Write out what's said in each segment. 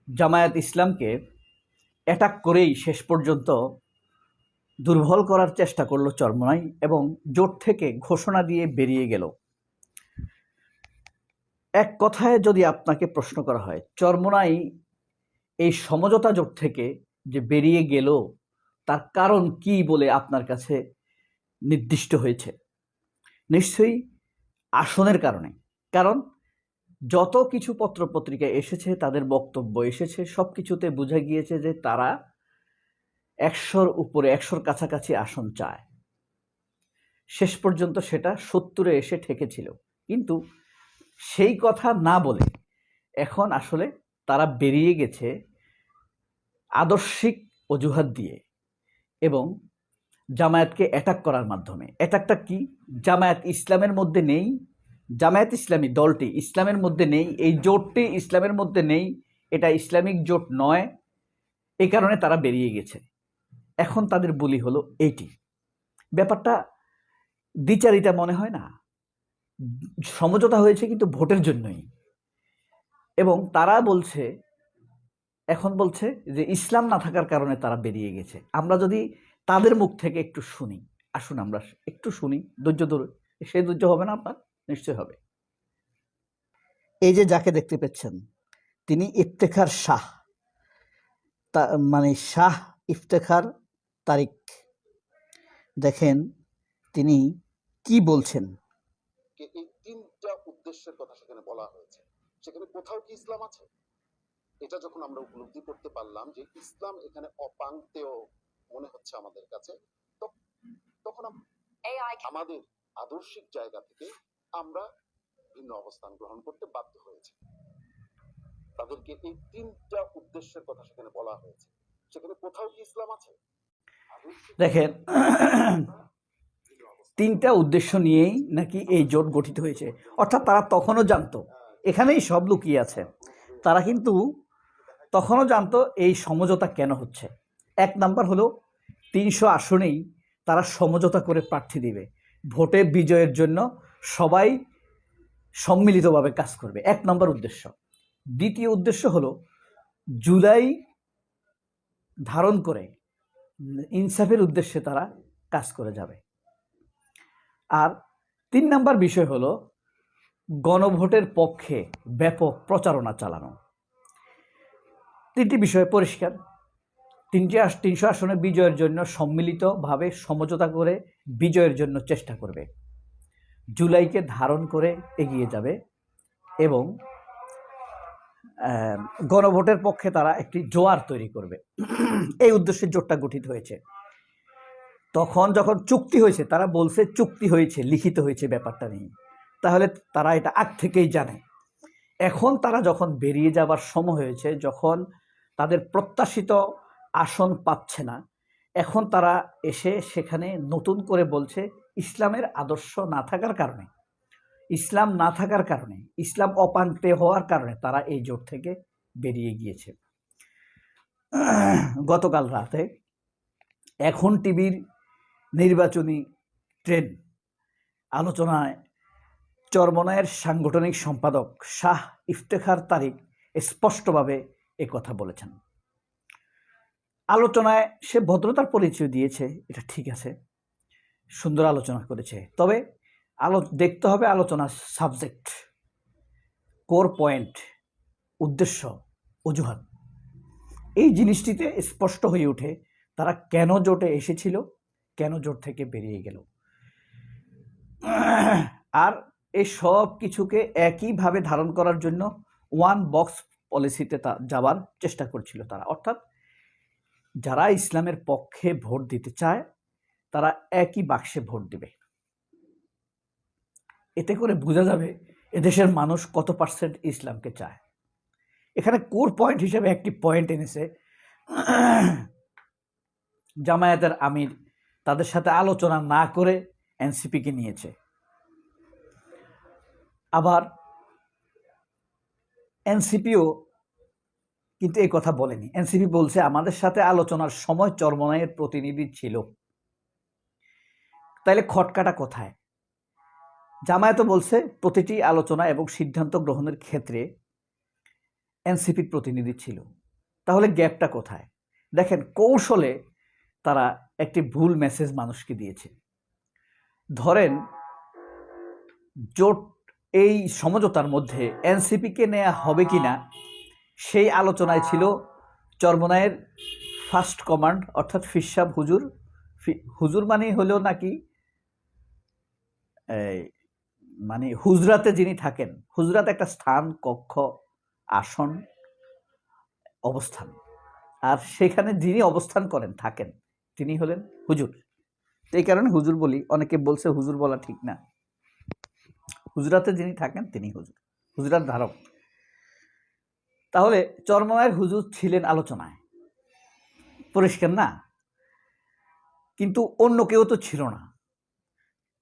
জামায়াত ইসলামকে অ্যাটাক করেই শেষ পর্যন্ত দুর্বল করার চেষ্টা করলো চরমোনাই এবং জোট থেকে ঘোষণা দিয়ে বেরিয়ে গেল। এক কথায় যদি আপনাকে প্রশ্ন করা হয়, চরমোনাই এই সমঝোতা জোট থেকে যে বেরিয়ে গেল তার কারণ কি বলে আপনার কাছে নির্দিষ্ট হয়েছে? নিশ্চয়ই আসনের কারণে। কারণ যত কিছু পত্রপত্রিকায় এসেছে, তাদের বক্তব্য এসেছে, সব কিছুতে বোঝা গিয়েছে যে তারা ১০০-র উপরে, ১০০-র কাছাকাছি আসন চায়। শেষ পর্যন্ত সেটা ৭০-এ এসে ঠেকেছিল। কিন্তু সেই কথা না বলে এখন আসলে তারা বেরিয়ে গেছে আদর্শিক অজুহাত দিয়ে এবং জামায়াতকে অ্যাটাক করার মাধ্যমে। অ্যাটাকটা কি? জামায়াত ইসলামের মধ্যে নেই, জামায়াত ইসলামী দলটি ইসলামের মধ্যে নেই, এই জোটটি ইসলামের মধ্যে নেই, এটা ইসলামিক জোট নয়, এই কারণে তারা বেরিয়ে গেছে। এখন তাদের বলি হলো এইটি। ব্যাপারটা দ্বিচারিতা মনে হয় না? সমঝোতা হয়েছে কিন্তু ভোটের জন্যই, এবং তারা বলছে, এখন বলছে যে ইসলাম না থাকার কারণে তারা বেরিয়ে গেছে। আমরা যদি তাদের মুখ থেকে একটু শুনি, আসুন আমরা একটু শুনি, ধৈর্য ধরে। সে ধৈর্য হবে না আপনার? নিশ্চয় হবে। এই যে যাকে দেখতে পাচ্ছেন, তিনি ইফতেখার শাহ, মানে শাহ ইফতেখার তারিক। দেখেন তিনি কি বলছেন। এই তিনটা উদ্দেশ্যের কথা সেখানে বলা হয়েছে। সেখানে কোথাও কি ইসলাম আছে? এটা যখন আমরা উপলব্ধি করতে পারলাম যে ইসলাম এখানে অপাঙ্ক্তেয় মনে হচ্ছে আমাদের কাছে, তখন আমাদের আদর্শিক জায়গা থেকে আমরা ভিন্ন অবস্থান গ্রহণ করতে বাধ্য হয়েছে। তাদেরকে এই তিনটা উদ্দেশ্যের কথা সেখানে বলা হয়েছে। সেখানে কোথাও কি ইসলাম আছে? দেখেন, তিনটা উদ্দেশ্য নিয়েই নাকি এই জোট গঠিত হয়েছে। অর্থাৎ তারা তখনও জানতো এখানেই সব লুকিয়ে আছে। তারা কিন্তু তখনও জানতো এই সমঝোতা কেন হচ্ছে। এক নাম্বার হলো ৩০০ আসনেই তারা সমঝোতা করে প্রার্থী দিবে, ভোটে বিজয়ের জন্য সবাই সম্মিলিতভাবে কাজ করবে, এক নম্বর উদ্দেশ্য। দ্বিতীয় উদ্দেশ্য হলো জুলাই ধারণ করে ইনসাফের উদ্দেশ্যে তারা কাজ করে যাবে। আর ৩ নাম্বার বিষয় হলো গণভোটের পক্ষে ব্যাপক প্রচারণা চালানো। তিনটি বিষয় পরিষ্কার। ৩০০ আসনে বিজয়ের জন্য সম্মিলিতভাবে সমঝোতা করে বিজয়ের জন্য চেষ্টা করবে, জুলাইকে ধারণ করে এগিয়ে যাবে এবং গণভোটের পক্ষে তারা একটি জোয়ার তৈরি করবে। এই উদ্দেশ্যে জোটটা গঠিত হয়েছে। তখন যখন চুক্তি হয়েছে, তারা বলছে চুক্তি হয়েছে, লিখিত হয়েছে, ব্যাপারটা নেই। তাহলে তারা এটা আগ থেকেই জানে। এখন তারা যখন বেরিয়ে যাবার সময় হয়েছে, যখন তাদের প্রত্যাশিত আসন পাচ্ছে না, এখন তারা এসে সেখানে নতুন করে বলছে ইসলামের আদর্শ না থাকার কারণে, ইসলাম না থাকার কারণে, ইসলাম অপাঙ্ক্তে হওয়ার কারণে তারা এই জোট থেকে বেরিয়ে গিয়েছে। গতকাল রাতে এখন টিভির নির্বাচনী ট্রেন আলোচনায় চরমোনাইয়ের সাংগঠনিক সম্পাদক শাহ ইফতেখার তারিক স্পষ্টভাবে কথা বলেছেন। আলোচনায় সে ভদ্রতার পরিচয় দিয়েছে, এটা ঠিক আছে, সুন্দর আলোচনা করেছে। তবে দেখতে হবে আলোচনার সাবজেক্ট, কোর পয়েন্ট, উদ্দেশ্য, অজুহাত। এই জিনিসটিতে স্পষ্ট হয়ে ওঠে তারা কেন জোটে এসেছিল, কেন জোট থেকে বেরিয়ে গেল। আর এই সব কিছুকে একইভাবে ধারণ করার জন্য ওয়ান বক্স পলিসিতে যাওয়ার চেষ্টা করছিল তারা। অর্থাৎ যারা ইসলামের পক্ষে ভোট দিতে চায় তারা একই বাক্সে ভোট দিবে। এতে করে বোঝা যাবে এদেশের মানুষ কত পার্সেন্ট ইসলামকে চায়। এখানে কোর পয়েন্ট হিসেবে একটি পয়েন্ট এনেছে জামায়াতের আমির তাদের সাথে আলোচনা না করে এনসিপিকে নিয়েছে। আবার এনসিপিও কিন্তু এই কথা বলেনি। এনসিপি বলছে আমাদের সাথে আলোচনার সময় চরমোনাইয়ের প্রতিনিধি ছিল। তাইলে খটকাটা কোথায়? জামায়াতও বলছে প্রতিটি আলোচনা এবং সিদ্ধান্ত গ্রহণের ক্ষেত্রে এনসিপির প্রতিনিধি ছিল। তাহলে গ্যাপটা কোথায়? দেখেন, কৌশলে তারা একটি ভুল মেসেজ মানুষকে দিয়েছে। ধরেন, জোট এই সমঝোতার মধ্যে এনসিপিকে নেওয়া হবে কিনা সেই আলোচনায় ছিল চরমোনাইয়ের ফার্স্ট কমান্ড অর্থাৎ ফিরসাব হুজুর। হুজুর মানে হলো নাকি মানে হুজরাতে যিনি থাকেন, হুজরাত একটা স্থান, কক্ষ, আসন, অবস্থান, আর সেখানে যিনি অবস্থান করেন থাকেন তিনি হলেন হুজুর। তো এই কারণে হুজুর বলি, অনেকে বলছে হুজুর বলা ঠিক না, হুজরাতে যিনি থাকেন তিনি হুজুর, হুজরাত ধারক। তাহলে চরমোনাইয়ের হুজুর ছিলেন আলোচনায়, পরিষ্কার না? কিন্তু অন্য কেউ তো ছিল না।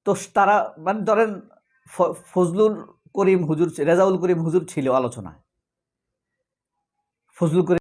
তো তারা মানে ধরেন ফজলুল করিম হুজুর, রেজাউল করিম হুজুর ছিল আলোচনায়, ফজলুল করিম